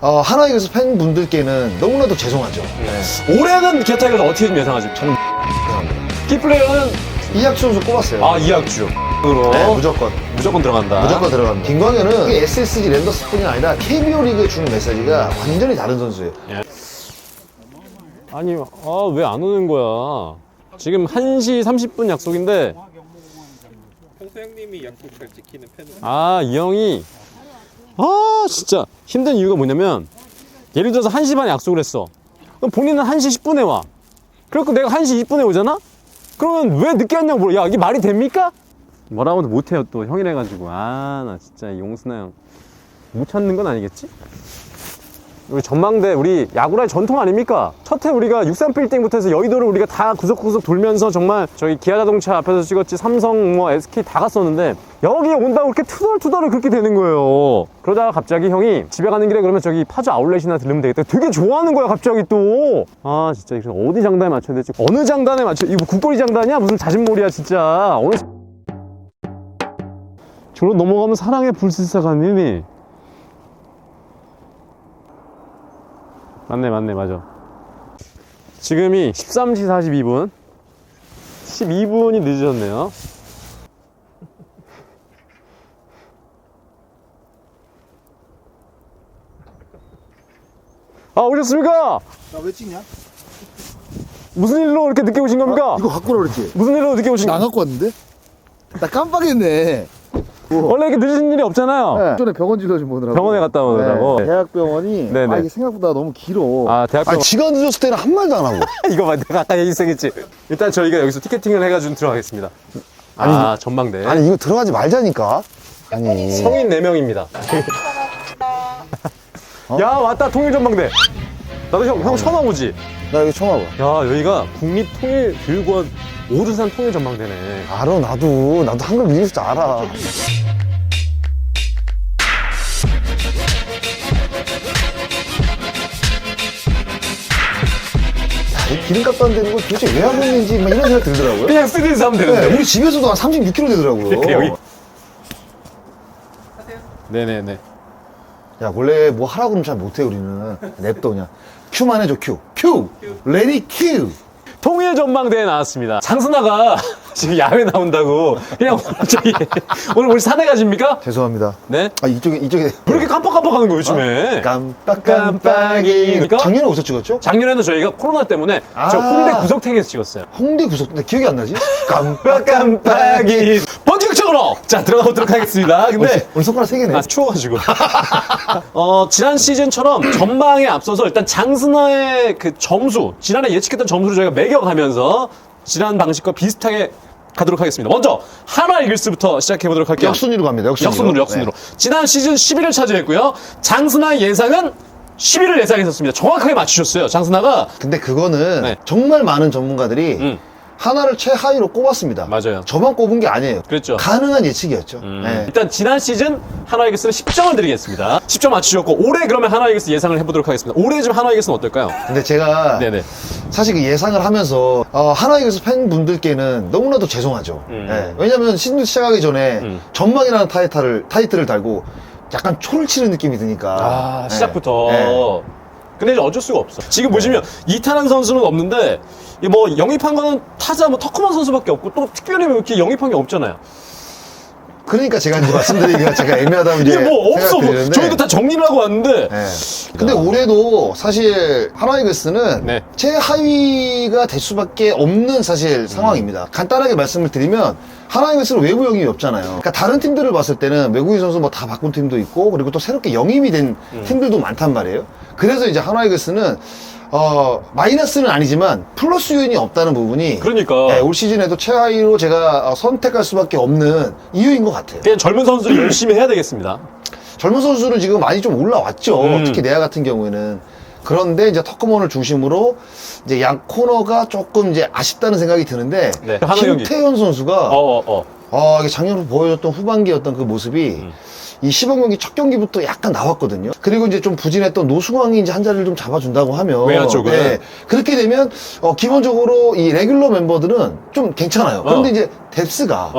하나이글스 팬분들께는 너무나도 죄송하죠. 올해는 기아 타이거즈 어떻게 좀 예상하십니까? 저는 키플레이어는 이학주 선수 뽑았어요. 이학주. 네, 무조건 들어간다. 무조건 들어갑니다. 김광현은 SSG 랜더스뿐이 아니라 KBO 리그에 주는 메시지가 완전히 다른 선수예요. 아니, 왜 안 오는 거야? 지금 1시 30분 약속인데. 평소 형님이 약속 잘 지키는 팬은 이 형이. 진짜 힘든 이유가 뭐냐면, 예를 들어서 1시 반에 약속을 했어. 그럼 본인은 1시 10분에 와. 그래갖고 내가 1시 20분에 오잖아? 그러면 왜 늦게 왔냐고 물어. 야, 이게 말이 됩니까? 뭐라고도 못해요, 또 형이래가지고. 나 진짜 용순아 형. 못 찾는 건 아니겠지? 우리 전망대, 우리 야구라의 전통 아닙니까? 첫해 우리가 63빌딩부터 해서 여의도를 우리가 다 구석구석 돌면서 정말 저기 기아자동차 앞에서 찍었지, 삼성, SK 다 갔었는데 여기에 온다고 그렇게 투덜투덜 그렇게 되는 거예요. 그러다가 갑자기 형이 집에 가는 길에 그러면 저기 파주 아울렛이나 들르면 되겠다. 되게 좋아하는 거야, 갑자기 또. 진짜 이거 어디 장단에 맞춰야 될지. 어느 장단에 맞춰? 이거 국거리 장단이야? 무슨 자진몰이야, 진짜. 저로 넘어가면 사랑의 불시사가님이. 맞아. 지금이 13시 42분. 12분이 늦으셨네요. 오셨습니까? 나 왜 찍냐? 무슨 일로 이렇게 늦게 오신 겁니까? 이거 갖고 오라 그랬지? 무슨 일로 늦게 오신 나 갖고 왔는데? 나 깜빡했네. 원래 이렇게 늦으신 일이 없잖아요. 네. 전에 병원 진료 좀 보느라고. 병원에 갔다 오느라고. 네. 대학병원이 네네. 이게 생각보다 너무 길어. 대학병원. 지가 늦었을 때는 한 말도 안 하고. 이거 봐, 내가 아까 얘기했지. 일단 저희가 여기서 티켓팅을 해가지고 들어가겠습니다. 전망대. 아니 이거 들어가지 말자니까. 아니 성인 4명입니다. 야, 왔다, 통일전망대. 나도 형 처음 와보지? 나 여기 처음 와봐. 야, 여기가 국립통일교육원 오르산 통일전망대네. 알아 나도 한글 읽을 줄 알아. 이 기름값도 안 되는 걸 도대체 왜 하고 있는지 막 이런 생각 들더라고요. 그냥 쓰디서 하면 되는데. 네, 우리 집에서도 한 36km 되더라고요. 그래, 여기. 네네네. 야 원래 뭐 하라고 그러면 잘 못해 우리는. 냅둬 그냥. 큐만 해줘 큐. 레디 큐. 통일전망대에 나왔습니다. 장순아가 지금 야외 나온다고 그냥 갑자기 오늘 우리 산에 가십니까? 죄송합니다. 네? 이쪽에 왜 이렇게 깜빡깜빡하는 거예요, 요즘에? 깜빡깜빡이. 작년에 어디서 찍었죠? 작년에는 저희가 코로나 때문에 저 홍대 구석탱이에서 찍었어요. 홍대 구석. 근데 기억이 안 나지? 깜빡깜빡이. 번지극적으로! 자, 들어가 보도록 하겠습니다. 근데 오늘 손가락 3개네. 추워가지고. 지난 시즌처럼 전망에 앞서서 일단 장순아의 그 점수, 지난해 예측했던 점수를 저희가 매겨가면서 지난 방식과 비슷하게 가도록 하겠습니다. 먼저 하나 이글스부터 시작해보도록 할게요. 역순위로 갑니다. 역순으로. 네. 지난 시즌 11을 차지했고요. 장순아의 예상은 11을 예상했었습니다. 정확하게 맞추셨어요, 장순아가. 근데 그거는 네. 정말 많은 전문가들이 하나를 최하위로 꼽았습니다. 맞아요. 저만 꼽은 게 아니에요. 그랬죠. 가능한 예측이었죠. 네. 일단 지난 시즌 하나 이글스는 10점을 드리겠습니다. 10점 맞추셨고 올해 그러면 하나 이글스 예상을 해보도록 하겠습니다. 올해 좀 하나 이글스는 어떨까요? 근데 제가 네네. 사실 그 예상을 하면서 하나이글스 팬분들께는 너무나도 죄송하죠. 네. 왜냐면 시즌 시작하기 전에 전망이라는 타이틀을 달고 약간 초를 치는 느낌이 드니까. 시작부터. 네. 근데 이제 어쩔 수가 없어. 지금 보시면 이탄한 선수는 없는데 뭐 영입한 거는 타자 터커만 선수밖에 없고 또 특별히 이렇게 영입한 게 없잖아요. 그러니까 제가 이제 말씀드리기가 제가 애매하다고 이제 이게 뭐 없어. 생각드리는데. 저희도 다 정리를 하고 왔는데. 네. 근데 올해도 사실 하나이글스는 네. 최하위가 될 수밖에 없는 사실 상황입니다. 간단하게 말씀을 드리면 하나이글스는 외부 영입이 없잖아요. 그러니까 다른 팀들을 봤을 때는 외국인 선수 뭐 다 바꾼 팀도 있고 그리고 또 새롭게 영입이 된 팀들도 많단 말이에요. 그래서 이제 하나이글스는 마이너스는 아니지만 플러스 요인이 없다는 부분이 그러니까. 네, 올 시즌에도 최하위로 제가 선택할 수밖에 없는 이유인 것 같아요. 그냥 젊은 선수를 열심히 해야 되겠습니다. 젊은 선수는 지금 많이 좀 올라왔죠. 특히 내야 같은 경우에는. 그런데 이제 터커먼을 중심으로 이제 양 코너가 조금 이제 아쉽다는 생각이 드는데 네, 하나 경기. 김태현 선수가 어. 이게 작년에 보여줬던 후반기 어떤 그 모습이 이 시범 경기 첫 경기부터 약간 나왔거든요. 그리고 이제 좀 부진했던 노승환이 이제 한 자리를 좀 잡아준다고 하면 외야 쪽은. 그렇게 되면 기본적으로 이 레귤러 멤버들은 좀 괜찮아요. 그런데 이제 뎁스가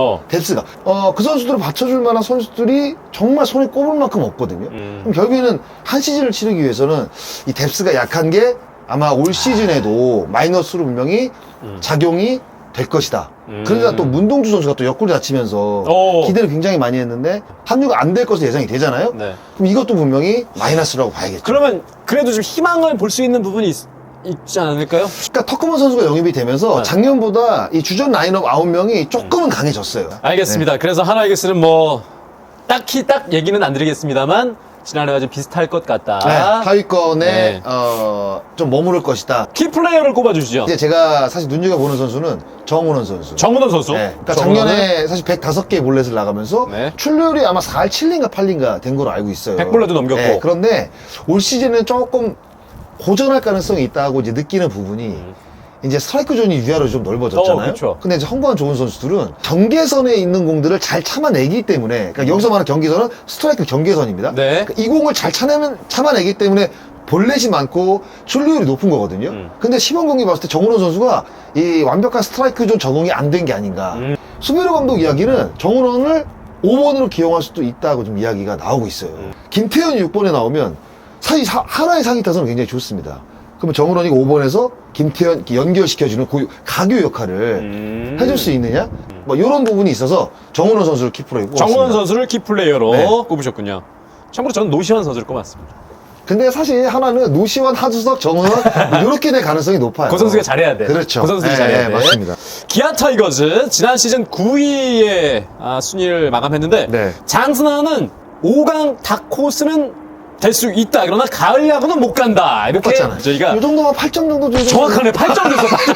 그 선수들을 받쳐줄 만한 선수들이 정말 손에 꼽을 만큼 없거든요. 그럼 결국에는 한 시즌을 치르기 위해서는 이 뎁스가 약한 게 아마 올 시즌에도 마이너스로 분명히 작용이 될 것이다. 그러다 또 문동주 선수가 또 옆구리 다치면서 기대를 굉장히 많이 했는데 합류가 안 될 것으로 예상이 되잖아요. 네. 그럼 이것도 분명히 마이너스라고 봐야겠죠. 그러면 그래도 좀 희망을 볼 수 있는 부분이 있지 않을까요? 그러니까 터크먼 선수가 영입이 되면서 네. 작년보다 이 주전 라인업 9명이 조금은 강해졌어요. 알겠습니다. 그래서 하나이글스는 뭐 딱히 딱 얘기는 안 드리겠습니다만 지난해와 좀 비슷할 것 같다. 네, 하위권에 네. 좀 머무를 것이다. 키플레이어를 꼽아주시죠. 이제 제가 사실 눈여겨보는 선수는 정훈원 선수. 정문원 선수. 네, 그러니까 정문원은 작년에 사실 105개의 볼넷을 나가면서 네. 출루율이 아마 4할 7리인가 8리인가 된 걸로 알고 있어요. 100볼넷도 넘겼고. 네, 그런데 올 시즌은 조금 고전할 가능성이 있다고 이제 느끼는 부분이 이제 스트라이크 존이 위아래로 좀 넓어졌잖아요. 그쵸. 근데 이제 헝거한 좋은 선수들은 경계선에 있는 공들을 잘 참아내기 때문에, 그러니까 여기서 말하는 경계선은 스트라이크 경계선입니다. 네. 그러니까 이 공을 잘 참아내기 때문에 볼넷이 많고 출루율이 높은 거거든요. 근데 시범 경기 봤을 때 정훈원 선수가 이 완벽한 스트라이크 존 적응이 안 된 게 아닌가. 수비로 감독 이야기는 정훈원을 5번으로 기용할 수도 있다고 좀 이야기가 나오고 있어요. 김태현이 6번에 나오면 사실 하나의 상위 타선은 굉장히 좋습니다. 그러면 정훈원이 5번에서 김태현 연결시켜주는 가교 역할을 해줄 수 있느냐? 뭐 이런 부분이 있어서 정훈원 선수를 키프로 꼽았습니다. 정문원 선수를 키플레이어로 네. 꼽으셨군요. 참고로 저는 노시환 선수를 꼽았습니다. 근데 사실 하나는 노시환, 하주석, 정훈원 이렇게 될 가능성이 높아요. 그 선수가 잘해야 돼. 그렇죠. 그 선수들이 네, 잘해야 돼. 맞습니다. 기아 타이거즈 지난 시즌 9위의 순위를 마감했는데 네. 장승환은 5강 다코스는 될 수 있다. 그러나 가을 야구는 못 간다. 이렇게 똑같잖아요. 저희가 이 정도면 8점 정도 줘야 정확하네. 8점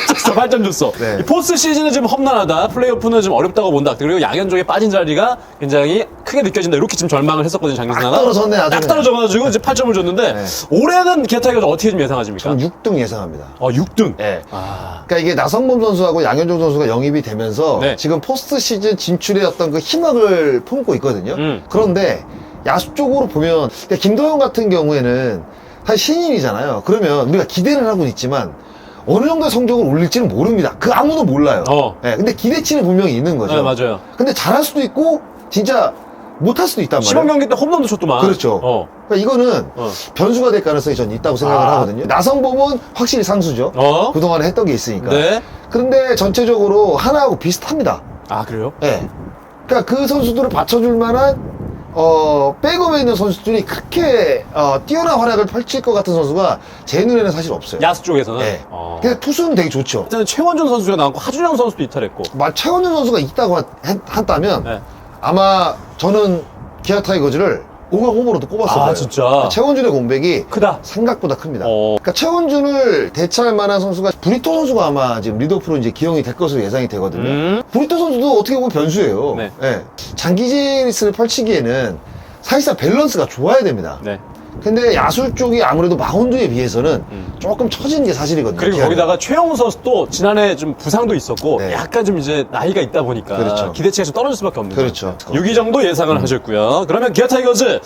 줬어. 8점 줬어. 네. 이 포스트 시즌은 좀 험난하다. 플레이오프는 좀 어렵다고 본다. 그리고 야견 쪽에 빠진 자리가 굉장히 크게 느껴진다. 이렇게 좀 절망을 했었거든요. 장승환은. 딱 떨어졌네, 아주 딱 그냥. 떨어져가지고 이제 8점을 줬는데 네. 올해는 기아 타이거즈 어떻게 좀 예상하십니까? 저는 6등 예상합니다. 6등. 네. 아. 그러니까 이게 나성범 선수하고 양현종 선수가 영입이 되면서 네. 지금 포스트 시즌 진출의 어떤 그 희망을 품고 있거든요. 그런데 야수 쪽으로 보면 그러니까 김도영 같은 경우에는 사실 신인이잖아요. 그러면 우리가 기대를 하고는 있지만 어느 정도의 성적을 올릴지는 모릅니다. 그 아무도 몰라요. 네, 근데 기대치는 분명히 있는 거죠. 네, 맞아요. 근데 잘할 수도 있고 진짜 못할 수도 있단 말이에요. 시범 경기 때 홈런도 쳤더만. 그렇죠. 그러니까 이거는 변수가 될 가능성이 전 있다고 생각을 하거든요. 나성범은 확실히 상수죠. 그동안에 했던 게 있으니까. 네. 그런데 전체적으로 하나하고 비슷합니다. 아, 그래요? 예. 그러니까 그 선수들을 받쳐줄 만한 백업에 있는 선수들이 그렇게 뛰어난 활약을 펼칠 것 같은 선수가 제 눈에는 사실 없어요. 야수 쪽에서는. 예. 근데 투수는 되게 좋죠. 일단은 최원준 선수가 나왔고 하준영 선수도 이탈했고. 최원준 선수가 있다고 한다면 네. 아마 저는 기아 타이거즈를 5강 후보로도 꼽았어요. 아, 진짜? 최원준의 공백이 크다. 생각보다 큽니다. 그러니까 최원준을 대체할 만한 선수가 브리토 선수가 아마 지금 리더프로 이제 기용이 될 것으로 예상이 되거든요. 브리토 선수도 어떻게 보면 변수예요. 네. 예. 장기 제니스를 펼치기에는 사실상 밸런스가 좋아야 됩니다. 네. 근데 야수 쪽이 아무래도 마운드에 비해서는 조금 처지는 게 사실이거든요. 그리고 기아는. 거기다가 최영우 선수도 지난해 좀 부상도 있었고 네. 약간 좀 이제 나이가 있다 보니까 그렇죠. 기대치가 좀 떨어질 수밖에 없는 그렇죠. 6위 정도 예상을 하셨고요. 그러면 기아 타이거즈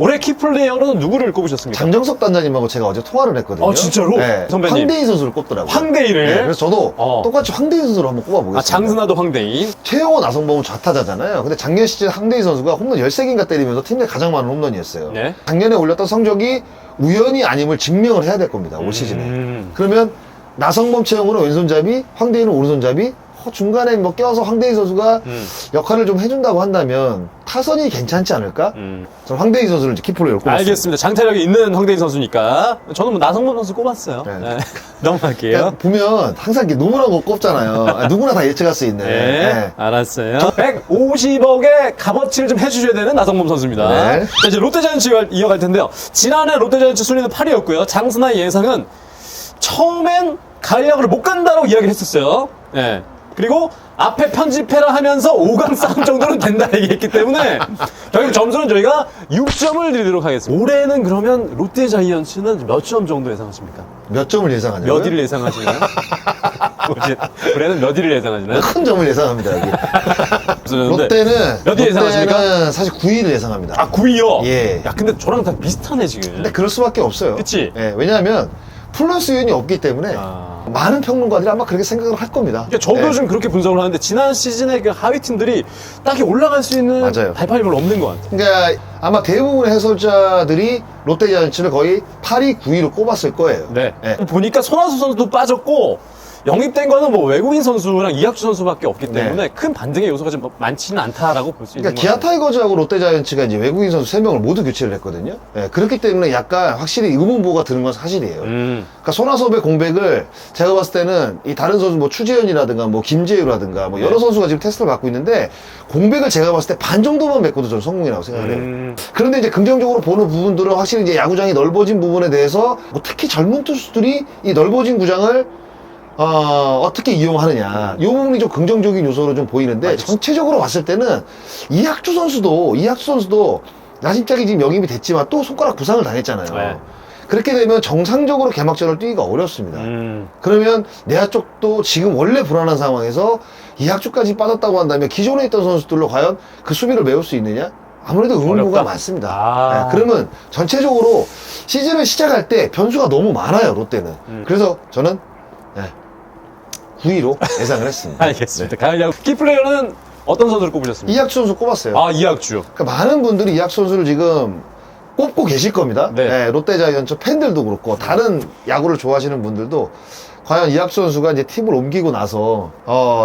올해 키플레이어로는 누구를 꼽으셨습니까? 장정석 단장님하고 제가 어제 통화를 했거든요. 진짜로? 네. 선배님. 황대인 선수를 꼽더라고요. 황대인을? 네, 그래서 저도 똑같이 황대인 선수를 한번 꼽아보겠습니다. 장승하도 황대인. 최영호 나성범은 좌타자잖아요. 근데 작년 시즌 황대인 선수가 홈런 13개인가 때리면서 팀 내 가장 많은 홈런이었어요. 네. 작년에 올렸던 성적이 우연이 아님을 증명을 해야 될 겁니다. 올 시즌에. 그러면 나성범 최영호는 왼손잡이, 황대인은 오른손잡이, 중간에 뭐 껴서 황대인 선수가 역할을 좀 해준다고 한다면 타선이 괜찮지 않을까? 저는 황대인 선수를 이제 키플레이어로 꼽았습니다. 알겠습니다. 장타력이 있는 황대인 선수니까 저는 뭐 나성범 선수 꼽았어요. 네. 네. 넘어갈게요. 그러니까 보면 항상 이렇게 노멀한 거 꼽잖아요. 누구나 다 예측할 수 있는. 네, 네. 알았어요. 150억의 값어치를 좀 해주셔야 되는 나성범 선수입니다. 네. 자, 이제 롯데자이언츠 이어갈 텐데요. 지난해 롯데자이언츠 순위는 8위였고요. 장순아의 예상은 처음엔 가을 야구를 못 간다고 이야기를 했었어요. 네. 그리고 앞에 편집해라 하면서 5강 싸움 정도는 된다 얘기했기 때문에 결국 점수는 저희가 6점을 드리도록 하겠습니다. 올해는 그러면 롯데자이언츠는 몇 점 정도 예상하십니까? 몇 점을 예상하냐고요? 몇 위를 예상하시나요? 올해는 몇 위를 예상하시나요? 큰 점을 예상합니다, 여기. 롯데는 몇 위 예상하십니까? 사실 9위를 예상합니다. 아, 9위요? 예. 야, 근데 저랑 다 비슷하네, 지금. 근데 그럴 수밖에 없어요. 그치? 예, 왜냐하면 플러스 요인이 없기 때문에 아. 많은 평론가들이 아마 그렇게 생각을 할 겁니다. 그러니까 저도 예. 좀 그렇게 분석을 하는데 지난 시즌에 그 하위 팀들이 딱히 올라갈 수 있는 맞아요. 발판이 별로 없는 것 같아요. 그러니까 아마 대부분의 해설자들이 롯데자이언츠를 거의 8위, 9위로 꼽았을 거예요. 네. 예. 보니까 손아섭 선수도 빠졌고 영입된 거는 뭐 외국인 선수랑 이학주 선수밖에 없기 때문에 큰 반등의 요소가 좀 많지는 않다라고 볼 수 있는 그러니까 것 기아 같아요. 타이거즈하고 롯데자이언츠가 이제 외국인 선수 3명을 모두 교체를 했거든요. 예, 그렇기 때문에 약간 확실히 의문부호가 드는 건 사실이에요. 그러니까 손아섭의 공백을 제가 봤을 때는 이 다른 선수 뭐 추재현이라든가 뭐 김재유라든가 뭐 여러 네. 선수가 지금 테스트를 받고 있는데 공백을 제가 봤을 때 반 정도만 메꿔도 저는 성공이라고 생각을 해요. 그런데 이제 긍정적으로 보는 부분들은 확실히 이제 야구장이 넓어진 부분에 대해서 뭐 특히 젊은 투수들이 이 넓어진 구장을 어떻게 이용하느냐. 이 부분이 좀 긍정적인 요소로 좀 보이는데, 전체적으로 봤을 때는 이학주 선수도 야심차게 지금 영입이 됐지만 또 손가락 부상을 당했잖아요. 네. 그렇게 되면 정상적으로 개막전을 뛰기가 어렵습니다. 그러면 내야 쪽도 지금 원래 불안한 상황에서 이학주까지 빠졌다고 한다면 기존에 있던 선수들로 과연 그 수비를 메울 수 있느냐? 아무래도 의문부가 어렵다. 많습니다. 아. 네, 그러면 전체적으로 시즌을 시작할 때 변수가 너무 많아요, 롯데는. 그래서 저는 9위로 예상을 했습니다. 알겠습니다. 가을야구 키플레이어는 어떤 선수를 꼽으셨습니까? 이학주 선수 꼽았어요. 아, 이학주. 그러니까 많은 분들이 이학주 선수를 지금 꼽고 계실 겁니다. 네. 네, 롯데자이언츠 팬들도 그렇고 다른 야구를 좋아하시는 분들도 과연 이학주 선수가 이제 팀을 옮기고 나서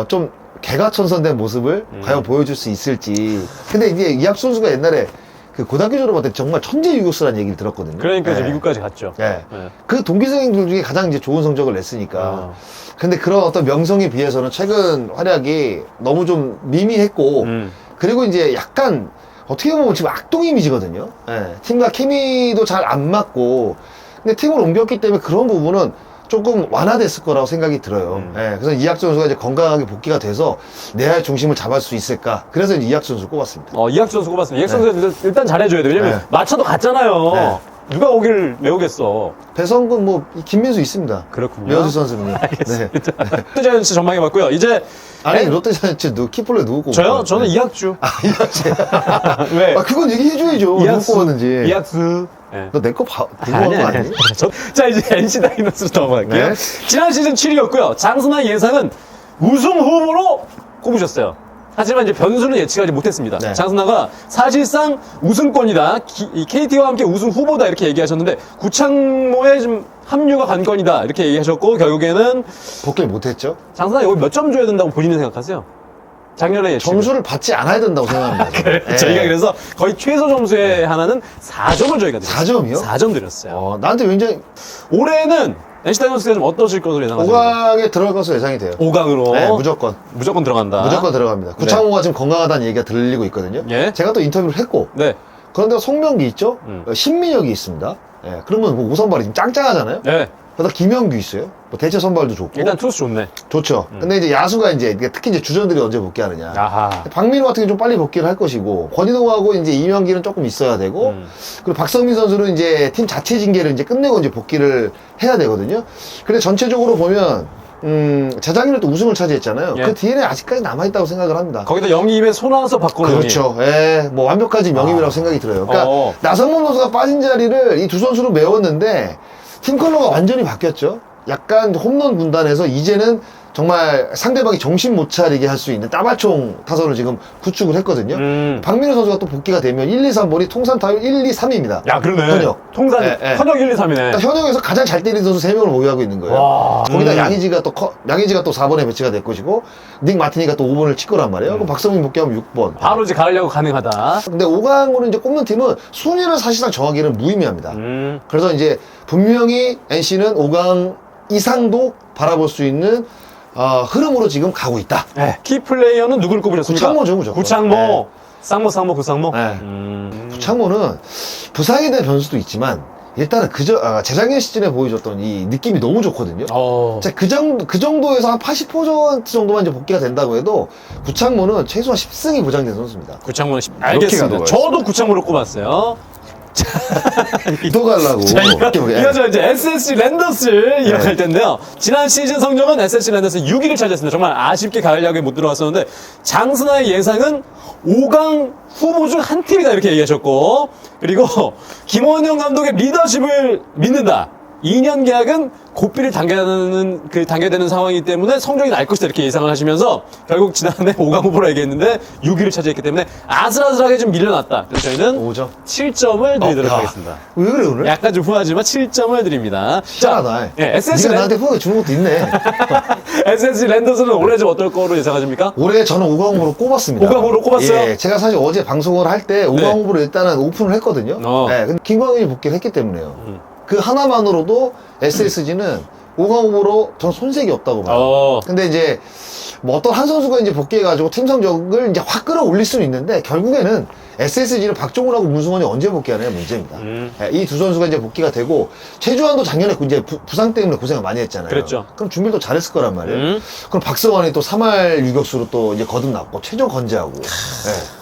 좀 개가천선된 모습을 과연 보여줄 수 있을지. 근데 이제 이학주 선수가 옛날에 그 고등학교 졸업할 때 정말 천재 유격수라는 얘기를 들었거든요. 그러니까 이제 네. 미국까지 갔죠. 네. 네. 그 동기생들 중에 가장 이제 좋은 성적을 냈으니까. 아. 근데 그런 어떤 명성에 비해서는 최근 활약이 너무 좀 미미했고, 그리고 이제 약간 어떻게 보면 지금 악동 이미지거든요. 예, 팀과 케미도 잘 안 맞고, 근데 팀을 옮겼기 때문에 그런 부분은 조금 완화됐을 거라고 생각이 들어요. 예, 그래서 이학주 선수가 이제 건강하게 복귀가 돼서 내야의 중심을 잡을 수 있을까. 그래서 이제 이학주 선수를 꼽았습니다. 이학주 선수 꼽았습니다. 이학주 선수 일단 잘해줘야 돼요. 왜냐면 네. 마차도 갔잖아요. 네. 누가 오기를 메우겠어. 배성근 뭐 김민수 있습니다. 그렇군요. 명수 선수는요. 네. 롯데자이언츠 전망해봤고요. 이제 아니 롯데자이언츠 키플레 누구 꼽았어요? 저요? 저는 이학주. 이학주. 왜? 그건 얘기해줘야죠. 누구 꼽았는지. 이학수. 네. 너 내 거 궁금한 거 아니니? 자, 이제 NC 다이노스로 넘어갈게요. 네. 지난 시즌 7위였고요. 장순환 예상은 우승 후보로 꼽으셨어요. 하지만 이제 변수는 예측하지 못했습니다. 네. 장순환가 사실상 우승권이다. 이 KT와 함께 우승 후보다 이렇게 얘기하셨는데 구창모의 좀 합류가 관건이다 이렇게 얘기하셨고 결국에는 복귀를 못했죠. 장순환 여기 몇 점 줘야 된다고 본인은 생각하세요? 작년에 예측. 점수를 받지 않아야 된다고 생각합니다. 네. 저희가 그래서 거의 최소 점수에 하나는 4점을 저희가 드렸어요. 4점이요? 4점 드렸어요. 나한테 굉장히 올해는 NC 다이노스가 좀 어떠실 것으로 예상하십니까? 5강에 들어갈 것으로 예상이 돼요. 5강으로 네, 무조건. 무조건 들어간다. 무조건 들어갑니다. 구창모가 지금 건강하다는 얘기가 들리고 있거든요. 예. 제가 또 인터뷰를 했고. 네. 그런데 송명기 있죠? 신민혁이 있습니다. 예, 그러면 뭐 5선발이 지금 짱짱하잖아요? 네. 그러다 김영규 있어요. 뭐 대체 선발도 좋고. 일단 투수 좋네. 좋죠. 근데 이제 야수가 이제 특히 이제 주전들이 언제 복귀하느냐. 아하. 박민호 같은 경우 좀 빨리 복귀를 할 것이고, 권인홍하고 이제 이명기는 조금 있어야 되고, 그리고 박성민 선수는 이제 팀 자체 징계를 이제 끝내고 이제 복귀를 해야 되거든요. 근데 전체적으로 보면, 재작년에 또 우승을 차지했잖아요. 예. 그 DNA 아직까지 남아있다고 생각을 합니다. 거기다 영입에 손아섭 박건우 그렇죠. 예, 뭐 완벽하지 명입이라고 생각이 들어요. 그러니까 나성범 선수가 빠진 자리를 이 두 선수로 메웠는데, 팀 컬러가 완전히 바뀌었죠. 약간 홈런 분단에서 이제는 정말 상대방이 정신 못 차리게 할 수 있는 따발총 타선을 지금 구축을 했거든요. 박민호 선수가 또 복귀가 되면 1, 2, 3번이 통산 타율 1, 2, 3입니다. 야, 그러네. 현역. 통산, 예, 예. 현역 1, 2, 3이네. 그러니까 현역에서 가장 잘 때리는 선수 3명을 보유하고 있는 거예요. 와. 거기다 양의지가 또 4번에 배치가 될 것이고, 닉 마티니가 또 5번을 칠 거란 말이에요. 그럼 박성민 복귀하면 6번. 바로 이제 가려고 가능하다. 근데 5강으로 이제 꼽는 팀은 순위를 사실상 정하기는 무의미합니다. 그래서 이제 분명히 NC는 5강 이상도 바라볼 수 있는 흐름으로 지금 가고 있다. 네. 키플레이어는 누구를 꼽으셨습니까? 구창모죠, 무조건. 구창모. 네. 쌍모, 구쌍모. 네. 구창모는 부상에 대한 변수도 있지만 일단은 재작년 시즌에 보여줬던 이 느낌이 너무 좋거든요. 그 정도에서 한 80% 정도만 이제 복귀가 된다고 해도 구창모는 최소한 10승이 보장된 선수입니다. 구창모는 알겠습니다. 가도록 저도 구창모를 꼽았어요. 또 가려고. 자, 오케이. 이거죠. 이제 SSG 랜더스를 이어갈 텐데요. 지난 시즌 성적은 SSG 랜더스 6위를 차지했습니다. 정말 아쉽게 가을 야구에 못 들어갔었는데, 장순아의 예상은 5강 후보 중 한 팀이다. 이렇게 얘기하셨고, 그리고 김원영 감독의 리더십을 믿는다. 2년 계약은 고삐를 당겨야 되는 상황이기 때문에 성적이 날 것이다. 이렇게 예상을 하시면서, 결국 지난해 5강 후보로 얘기했는데, 6위를 차지했기 때문에 아슬아슬하게 좀 밀려났다. 그래서 저희는 5점. 7점을 드리도록 야. 하겠습니다. 왜 그래, 오늘? 약간 좀 후하지만 7점을 드립니다. 희한하다. 예, SSG 네가 나한테 후회 주는 것도 있네. SSG 랜더스는 올해 좀 어떨 거로 예상하십니까? 올해 저는 5강 후보로 꼽았습니다. 5강 후보로 꼽았어요? 예, 제가 사실 어제 방송을 할 때 5강 네. 후보로 일단은 오픈을 했거든요. 예, 근데 김광현이 복귀를 했기 때문에요. 그 하나만으로도 SSG는 5강 후보로 전 손색이 없다고 봐요. 근데 이제 뭐 어떤 한 선수가 이제 복귀해가지고 팀 성적을 이제 확 끌어올릴 수는 있는데 결국에는 SSG는 박종훈하고 문승원이 언제 복귀하느냐 문제입니다. 이 두 선수가 이제 복귀가 되고 최주환도 작년에 이제 부상 때문에 고생을 많이 했잖아요. 그랬죠. 그럼 준비를 또 잘했을 거란 말이에요. 그럼 박성환이 또 3할 유격수로 또 이제 거듭났고 최종 건재하고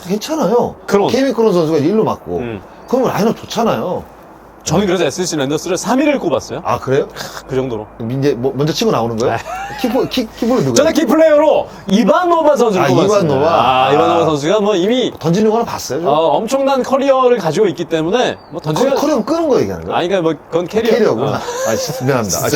괜찮아요. 크론. 케미크론 선수가 이제 1루 맞고 그럼 라인업 좋잖아요. 저는 그래서 SSG 랜더스를 3위를 꼽았어요. 아 그래요? 그 정도로. 이제 뭐 먼저 치고 나오는 거예요? 키볼은 누구예요? 저는 키플레이어로 이반노바 선수를 아, 꼽았습니다. 이반노바. 이반노바 선수가 뭐 이미 던지는 거는 봤어요? 좀? 엄청난 커리어를 가지고 있기 때문에 뭐 던지는 커리어 끄는 거 얘기하는 거야? 아니 그러니까 뭐 그건 캐리어구나. 미안합니다.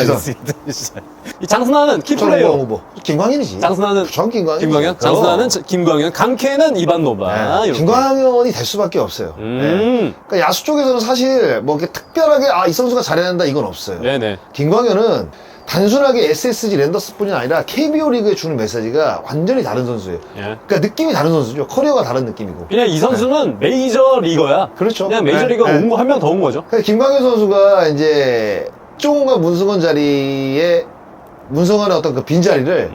이 장순아는 키플레이어. 후보. 김광현이지. 장순아는 전 김광현. 김광현, 장순아는 김광현, 강케는 이반노바. 이렇게. 김광현이 될 수밖에 없어요. 그러니까 야수 쪽에서는 사실 뭐 이렇게 특별하게 이 선수가 잘해야 된다 이건 없어요. 네네. 김광현은 단순하게 SSG 랜더스뿐이 아니라 KBO 리그에 주는 메시지가 완전히 다른 선수예요. 예. 그러니까 느낌이 다른 선수죠. 커리어가 다른 느낌이고. 그냥 이 선수는 메이저 리거야. 그렇죠. 그냥 메이저 리거 네. 온 거 한 명 더 온 거죠. 그러니까 김광현 선수가 이제 박종훈과 문승원 자리에 문승원의 어떤 그 빈자리를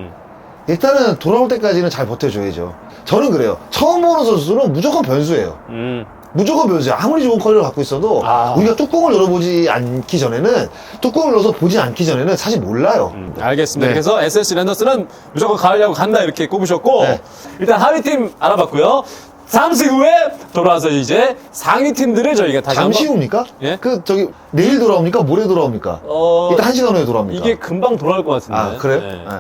일단은 돌아올 때까지는 잘 버텨줘야죠. 저는 그래요. 처음 보는 선수는 무조건 변수예요. 무조건 변수야. 아무리 좋은 커리어를 갖고 있어도 우리가 뚜껑을 열어보지 않기 전에는 뚜껑을 열어서 보지 않기 전에는 사실 몰라요. 알겠습니다. 네. 그래서 SSG 랜더스는 무조건 가을 야구 간다 이렇게 꼽으셨고 네. 일단 하위팀 알아봤고요. 잠시 후에 돌아와서 이제 상위 팀들을 저희가 다시 잠시 한번 후입니까? 예? 그 저기 내일 돌아옵니까? 모레 돌아옵니까? 일단 1시간 후에 돌아옵니까? 이게 금방 돌아올 것 같은데. 아 그래요? 네. 네.